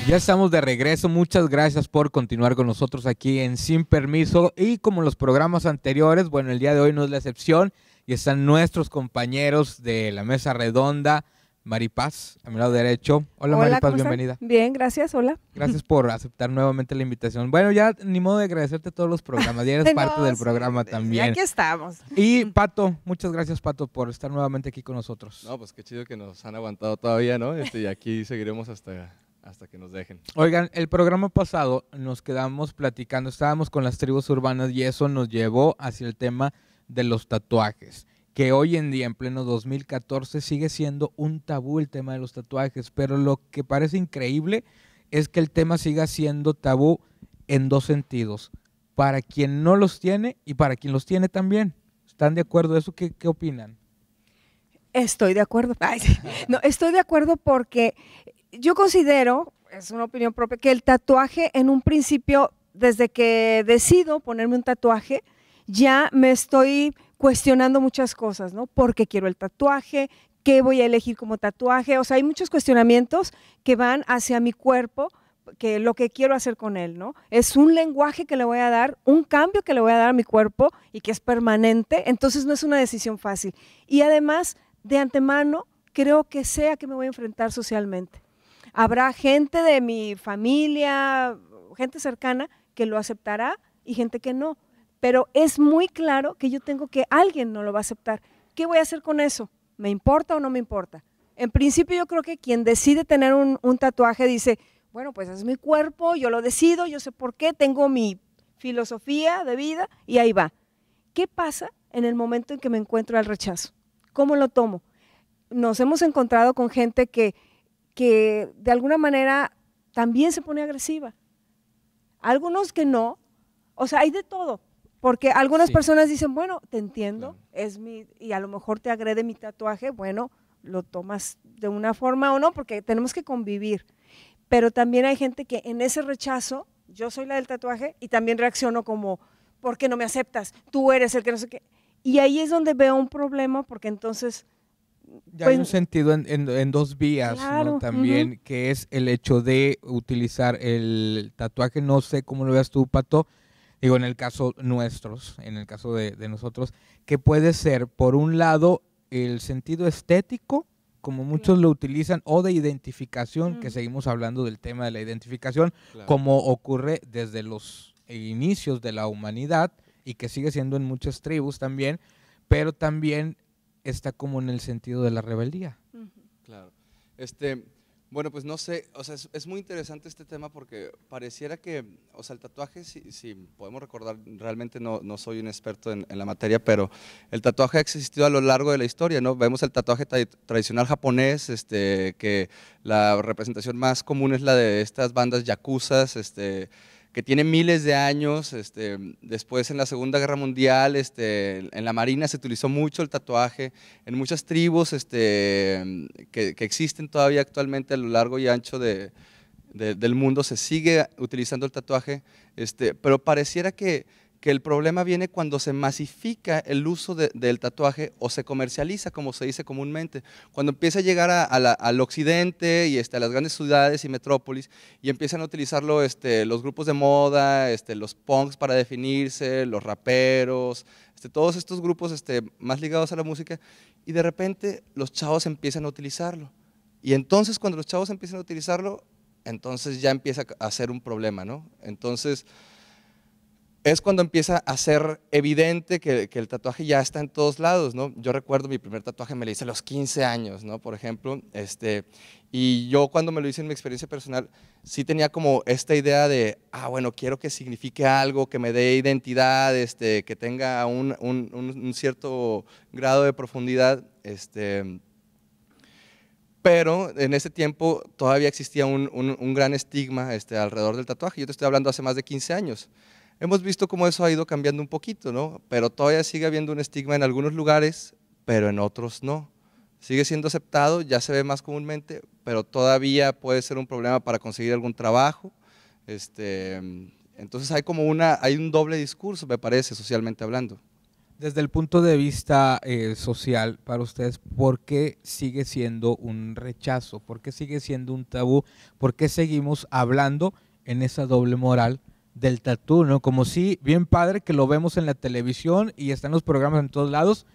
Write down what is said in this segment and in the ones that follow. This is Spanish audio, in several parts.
Ya estamos de regreso, muchas gracias por continuar con nosotros aquí en Sin Permiso, y como los programas anteriores, bueno, el día de hoy no es la excepción y están nuestros compañeros de la mesa redonda. Maripaz, a mi lado derecho. Hola Maripaz, ¿cómo están? bienvenida. Bien, gracias, hola. Gracias por aceptar nuevamente la invitación. Bueno, ya ni modo de agradecerte todos los programas, ya eres parte del programa también. Aquí estamos. Y Pato, muchas gracias Pato por estar nuevamente aquí con nosotros. No, pues qué chido que nos han aguantado todavía, ¿no? Y aquí seguiremos hasta que nos dejen. Oigan, el programa pasado nos quedamos platicando, estábamos con las tribus urbanas y eso nos llevó hacia el tema de los tatuajes, que hoy en día, en pleno 2014, sigue siendo un tabú el tema de los tatuajes, pero lo que parece increíble es que el tema siga siendo tabú en dos sentidos, para quien no los tiene y para quien los tiene también. ¿Están de acuerdo? ¿Eso qué opinan? Estoy de acuerdo. Ay, sí. No, estoy de acuerdo porque yo considero, es una opinión propia, que el tatuaje en un principio, desde que decido ponerme un tatuaje, ya me estoy cuestionando muchas cosas, ¿no? ¿Por qué quiero el tatuaje? ¿Qué voy a elegir como tatuaje? O sea, hay muchos cuestionamientos que van hacia mi cuerpo, que lo que quiero hacer con él, ¿no? Es un lenguaje que le voy a dar, un cambio que le voy a dar a mi cuerpo y que es permanente, entonces no es una decisión fácil. Y además, de antemano, creo que sé a qué me voy a enfrentar socialmente. Habrá gente de mi familia, gente cercana, que lo aceptará y gente que no. Pero es muy claro que yo tengo que alguien no lo va a aceptar. ¿Qué voy a hacer con eso? ¿Me importa o no me importa? En principio yo creo que quien decide tener un tatuaje dice, bueno, pues es mi cuerpo, yo lo decido, yo sé por qué, tengo mi filosofía de vida y ahí va. ¿Qué pasa en el momento en que me encuentro al rechazo? ¿Cómo lo tomo? Nos hemos encontrado con gente que de alguna manera también se pone agresiva. Algunos que no, o sea, hay de todo. Porque algunas personas dicen, bueno, te entiendo, y a lo mejor te agrede mi tatuaje, bueno, lo tomas de una forma o no, porque tenemos que convivir. Pero también hay gente que en ese rechazo, yo soy la del tatuaje, y también reacciono como, ¿por qué no me aceptas? Tú eres el que no sé qué. Y ahí es donde veo un problema, porque entonces ya hay un sentido en dos vías, claro, ¿no? También, que es el hecho de utilizar el tatuaje, no sé cómo lo veas tú, Pato, digo, en el caso nuestros, en el caso de nosotros, que puede ser, por un lado, el sentido estético, como muchos lo utilizan, o de identificación, que seguimos hablando del tema de la identificación, como ocurre desde los inicios de la humanidad y que sigue siendo en muchas tribus también, pero también está como en el sentido de la rebeldía. Claro. Bueno, pues no sé, o sea, es muy interesante este tema porque pareciera que, o sea, el tatuaje, si podemos recordar, realmente no soy un experto en la materia, pero el tatuaje ha existido a lo largo de la historia, ¿no? Vemos el tatuaje tradicional japonés, que la representación más común es la de estas bandas yakuzas, que tiene miles de años. Después en la Segunda Guerra Mundial, en la Marina se utilizó mucho el tatuaje, en muchas tribus que existen todavía actualmente a lo largo y ancho del mundo se sigue utilizando el tatuaje, pero pareciera que el problema viene cuando se masifica el uso del tatuaje o se comercializa, como se dice comúnmente, cuando empieza a llegar al occidente y a las grandes ciudades y metrópolis y empiezan a utilizarlo los grupos de moda, los punks para definirse, los raperos, todos estos grupos más ligados a la música, y de repente los chavos empiezan a utilizarlo. Y entonces cuando los chavos empiezan a utilizarlo, entonces ya empieza a ser un problema, ¿no? Entonces es cuando empieza a ser evidente que el tatuaje ya está en todos lados, ¿no? Yo recuerdo mi primer tatuaje me lo hice a los 15 años, ¿no? Por ejemplo, y yo cuando me lo hice en mi experiencia personal, sí tenía como esta idea de, bueno, quiero que signifique algo, que me dé identidad, que tenga un cierto grado de profundidad, pero en ese tiempo todavía existía un gran estigma alrededor del tatuaje. Yo te estoy hablando hace más de 15 años. Hemos visto cómo eso ha ido cambiando un poquito, ¿no? Pero todavía sigue habiendo un estigma en algunos lugares, pero en otros no. Sigue siendo aceptado, ya se ve más comúnmente, pero todavía puede ser un problema para conseguir algún trabajo. Entonces hay un doble discurso, me parece, socialmente hablando. Desde el punto de vista social, para ustedes, ¿por qué sigue siendo un rechazo? ¿Por qué sigue siendo un tabú? ¿Por qué seguimos hablando en esa doble moral del tatú, ¿no? Como si, bien padre que lo vemos en la televisión y está en los programas en todos lados,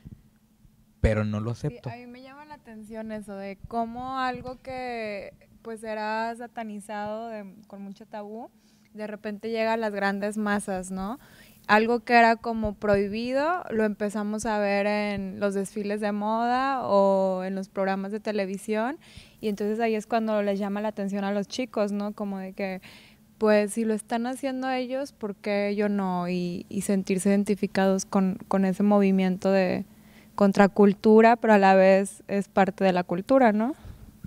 pero no lo acepto. Sí, a mí me llama la atención eso de cómo algo que pues era satanizado con mucho tabú, de repente llega a las grandes masas, ¿no? Algo que era como prohibido, lo empezamos a ver en los desfiles de moda o en los programas de televisión, y entonces ahí es cuando les llama la atención a los chicos, ¿no? Como de que, pues si lo están haciendo ellos, ¿por qué yo no? Y sentirse identificados con ese movimiento de contracultura, pero a la vez es parte de la cultura, ¿no?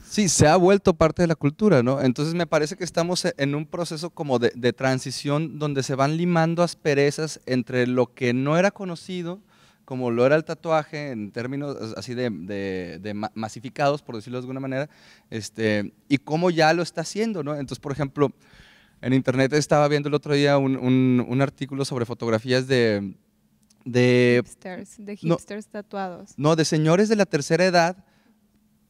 Sí, se ha vuelto parte de la cultura, ¿no? Entonces me parece que estamos en un proceso como de transición donde se van limando asperezas entre lo que no era conocido, como lo era el tatuaje en términos así de masificados, por decirlo de alguna manera, y cómo ya lo está haciendo, ¿no? Entonces, por ejemplo, en internet estaba viendo el otro día un artículo sobre fotografías de hipsters tatuados. No, de señores de la tercera edad,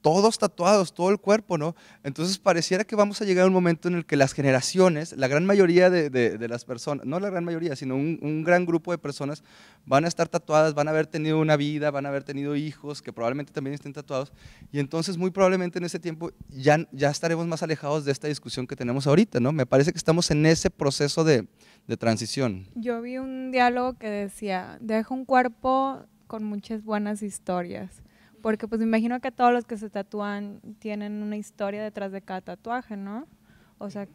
todos tatuados, todo el cuerpo, ¿no? Entonces pareciera que vamos a llegar a un momento en el que las generaciones, la gran mayoría de las personas, no la gran mayoría, sino un gran grupo de personas van a estar tatuadas, van a haber tenido una vida, van a haber tenido hijos que probablemente también estén tatuados, y entonces muy probablemente en ese tiempo ya estaremos más alejados de esta discusión que tenemos ahorita, ¿no? Me parece que estamos en ese proceso de transición. Yo vi un diálogo que decía, deja un cuerpo con muchas buenas historias. Porque pues me imagino que todos los que se tatúan tienen una historia detrás de cada tatuaje, ¿no? O sea,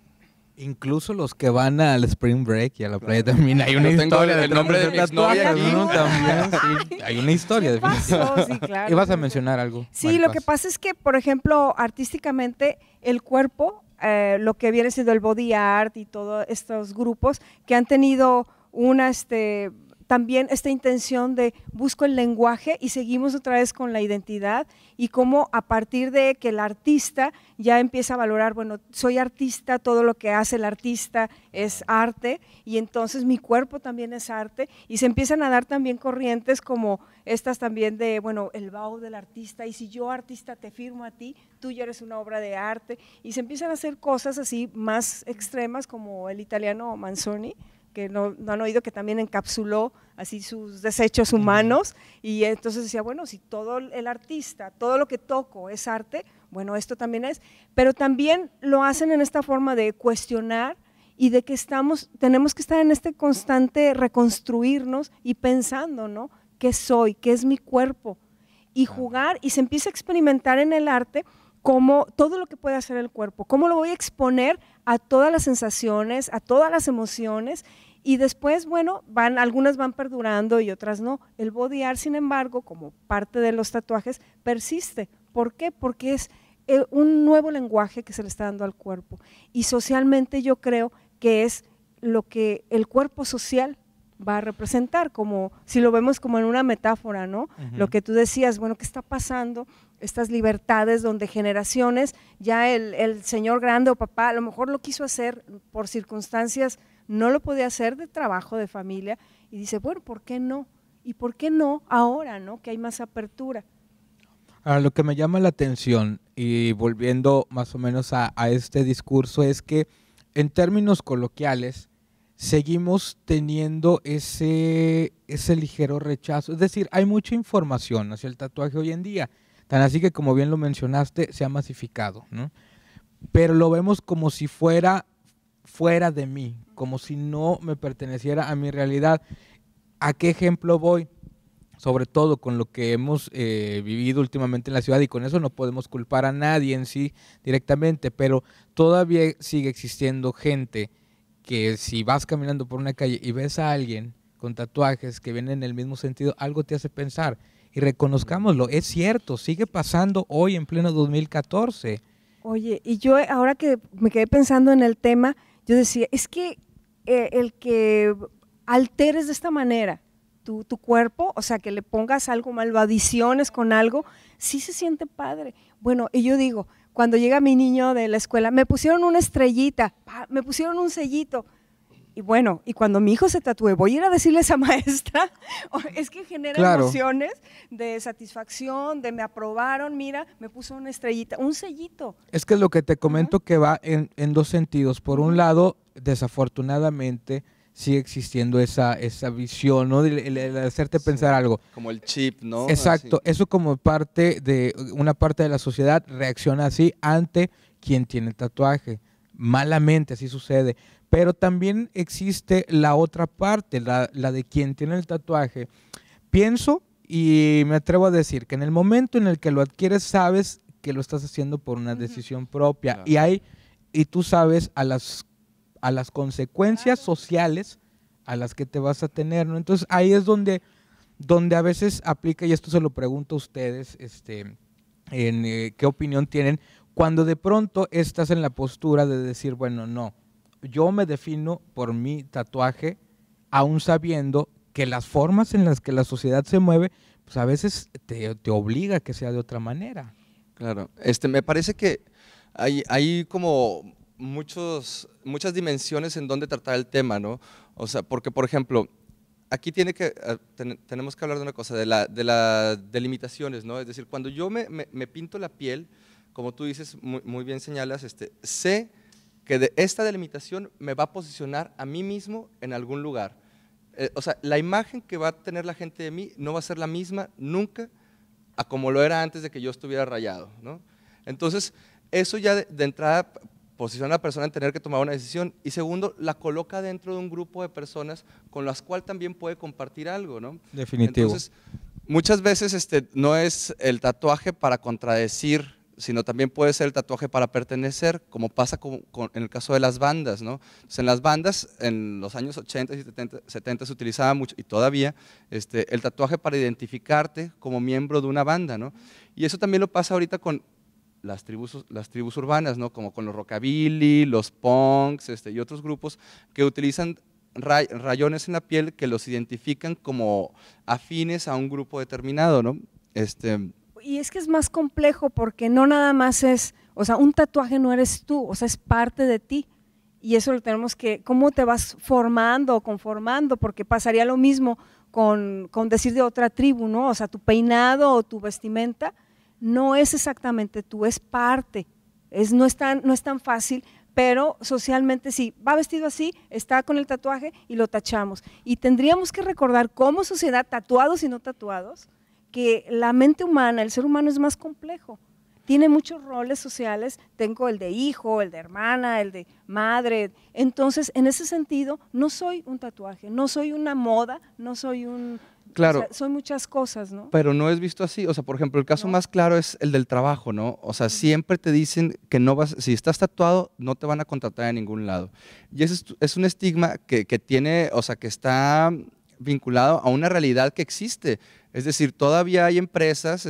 incluso los que van al Spring Break y a la playa también hay una Yo tengo historia el nombre de mi exnovia aquí. ¿no? También, sí, hay una historia. ¿Qué pasó? Sí, claro. ¿Ibas a mencionar algo? Sí, Maripaz? lo que pasa es que, por ejemplo, artísticamente, el cuerpo, lo que viene siendo el body art y todos estos grupos que han tenido una, también esta intención de busco el lenguaje y seguimos otra vez con la identidad y cómo a partir de que el artista ya empieza a valorar, bueno, soy artista, todo lo que hace el artista es arte y entonces mi cuerpo también es arte y se empiezan a dar también corrientes como estas también de, bueno, el vow del artista y si yo artista te firmo a ti, tú ya eres una obra de arte y se empiezan a hacer cosas así más extremas como el italiano Manzoni, que no han oído, que también encapsuló así sus desechos humanos y entonces decía, bueno, si todo el artista, todo lo que toco es arte, bueno, esto también es, pero también lo hacen en esta forma de cuestionar y de que tenemos que estar en este constante reconstruirnos y pensando, ¿no? ¿Qué soy? ¿Qué es mi cuerpo? Y jugar y se empieza a experimentar en el arte como todo lo que puede hacer el cuerpo, cómo lo voy a exponer a todas las sensaciones, a todas las emociones y después, bueno, algunas van perdurando y otras no. El body art, sin embargo, como parte de los tatuajes, persiste. ¿Por qué? Porque es un nuevo lenguaje que se le está dando al cuerpo y socialmente yo creo que es lo que el cuerpo social va a representar, como si lo vemos como en una metáfora, ¿no? Lo que tú decías, bueno, ¿qué está pasando? Estas libertades donde generaciones, ya el señor grande o papá a lo mejor lo quiso hacer por circunstancias, no lo podía hacer de trabajo, de familia, y dice, bueno, ¿por qué no? ¿Y por qué no ahora, no? Que hay más apertura. Ahora, lo que me llama la atención, y volviendo más o menos a este discurso, es que en términos coloquiales seguimos teniendo ese ligero rechazo. Es decir, hay mucha información hacia el tatuaje hoy en día, tan así que, como bien lo mencionaste, se ha masificado, ¿no? Pero lo vemos como si fuera de mí, como si no me perteneciera a mi realidad. ¿A qué ejemplo voy? Sobre todo con lo que hemos vivido últimamente en la ciudad, y con eso no podemos culpar a nadie en sí directamente, pero todavía sigue existiendo gente que si vas caminando por una calle y ves a alguien con tatuajes que vienen en el mismo sentido, algo te hace pensar. Y reconozcámoslo, es cierto, sigue pasando hoy en pleno 2014. Oye, y yo ahora que me quedé pensando en el tema, yo decía, es que el que alteres de esta manera tu cuerpo, o sea, que le pongas algo mal, lo adiciones con algo, sí se siente padre. Bueno, y yo digo, cuando llega mi niño de la escuela, me pusieron una estrellita, me pusieron un sellito, Y bueno, y cuando mi hijo se tatúe, voy a ir a decirle a esa maestra, es que genera Claro. emociones de satisfacción, de me aprobaron, mira, me puso una estrellita, un sellito. Es que es lo que te comento que va en dos sentidos. Por un lado, desafortunadamente, sigue existiendo esa visión, ¿no? El hacerte pensar algo. Como el chip, ¿no? Exacto, Así. eso como una parte de la sociedad reacciona así ante quien tiene tatuaje. Malamente, así sucede. Pero también existe la otra parte, la de quien tiene el tatuaje. Pienso y me atrevo a decir que en el momento en el que lo adquieres, sabes que lo estás haciendo por una decisión propia. Claro. Y tú sabes a las consecuencias sociales a las que te vas a tener, ¿no? Entonces ahí es donde a veces aplica, y esto se lo pregunto a ustedes, qué opinión tienen, cuando de pronto estás en la postura de decir, bueno, no, yo me defino por mi tatuaje, aún sabiendo que las formas en las que la sociedad se mueve, pues a veces te obliga a que sea de otra manera. Claro. Me parece que hay como muchas dimensiones en donde tratar el tema, ¿no? O sea, porque, por ejemplo, aquí tenemos que hablar de una cosa, de las delimitaciones, ¿no? Es decir, cuando yo me pinto la piel, como tú dices, muy bien señalas, sé que de esta delimitación me va a posicionar a mí mismo en algún lugar. O sea, la imagen que va a tener la gente de mí no va a ser la misma nunca a como lo era antes de que yo estuviera rayado, ¿no? Entonces, eso ya de entrada posiciona a la persona en tener que tomar una decisión, y segundo, la coloca dentro de un grupo de personas con las cuales también puede compartir algo, ¿no? Definitivo. Entonces, muchas veces no es el tatuaje para contradecir, sino también puede ser el tatuaje para pertenecer, como pasa en el caso de las bandas, ¿no? Entonces, en las bandas, en los años 80 y 70 se utilizaba mucho, y todavía, el tatuaje para identificarte como miembro de una banda, ¿no? Y eso también lo pasa ahorita con las tribus urbanas, ¿no? Como con los rockabilly, los punks, y otros grupos que utilizan rayones en la piel que los identifican como afines a un grupo determinado, ¿no? Y es que es más complejo porque no nada más es, o sea, un tatuaje no eres tú, o sea, es parte de ti. Y eso lo tenemos que, cómo te vas formando o conformando, porque pasaría lo mismo con decir de otra tribu, ¿no? O sea, tu peinado o tu vestimenta no es exactamente tú, es parte. No es tan fácil, pero socialmente sí, va vestido así, está con el tatuaje y lo tachamos. Y tendríamos que recordar como sociedad, tatuados y no tatuados, que la mente humana, el ser humano es más complejo, tiene muchos roles sociales, tengo el de hijo, el de hermana, el de madre, entonces en ese sentido no soy un tatuaje, no soy una moda, no soy Claro. O sea, soy muchas cosas, ¿no? Pero no es visto así, o sea, por ejemplo, el caso No. más claro es el del trabajo, ¿no? O sea, siempre te dicen que no vas, si estás tatuado, no te van a contratar en ningún lado. Y ese es un estigma que tiene, o sea, que está vinculado a una realidad que existe. Es decir, todavía hay empresas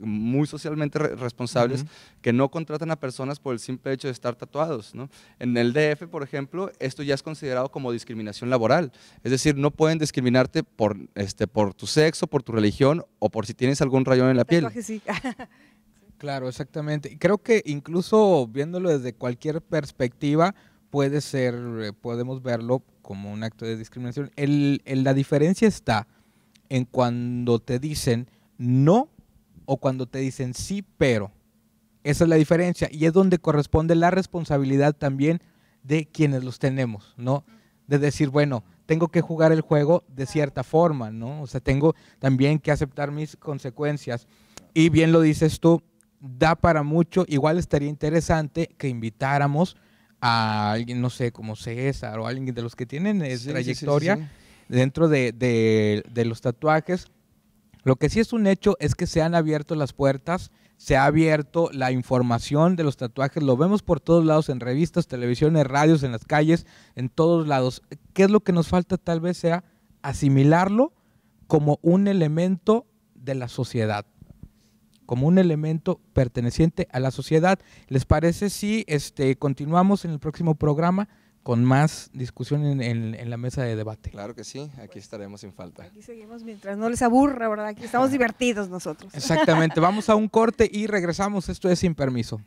muy socialmente responsables que no contratan a personas por el simple hecho de estar tatuados, ¿no? En el DF, por ejemplo, esto ya es considerado como discriminación laboral. Es decir, no pueden discriminarte por tu sexo, por tu religión o por si tienes algún rayón en la piel. Tatuaje, sí. Claro, exactamente. Y creo que incluso viéndolo desde cualquier perspectiva, podemos verlo como un acto de discriminación. La diferencia está en cuando te dicen no o cuando te dicen sí, pero. Esa es la diferencia y es donde corresponde la responsabilidad también de quienes los tenemos, ¿no? De decir, bueno, tengo que jugar el juego de cierta forma, ¿no? O sea, tengo también que aceptar mis consecuencias. Y bien lo dices tú, da para mucho. Igual estaría interesante que invitáramos a alguien, no sé, como César o alguien de los que tienen trayectoria. Sí. Dentro de los tatuajes. Lo que sí es un hecho es que se han abierto las puertas, se ha abierto la información de los tatuajes, lo vemos por todos lados, en revistas, televisiones, radios, en las calles, en todos lados. ¿Qué es lo que nos falta? Tal vez sea asimilarlo como un elemento de la sociedad, como un elemento perteneciente a la sociedad. ¿Les parece si continuamos en el próximo programa con más discusión en la mesa de debate? Claro que sí, aquí estaremos sin falta. Aquí seguimos mientras no les aburra, ¿verdad? Aquí estamos divertidos nosotros. Exactamente, vamos a un corte y regresamos. Esto es Sin Permiso.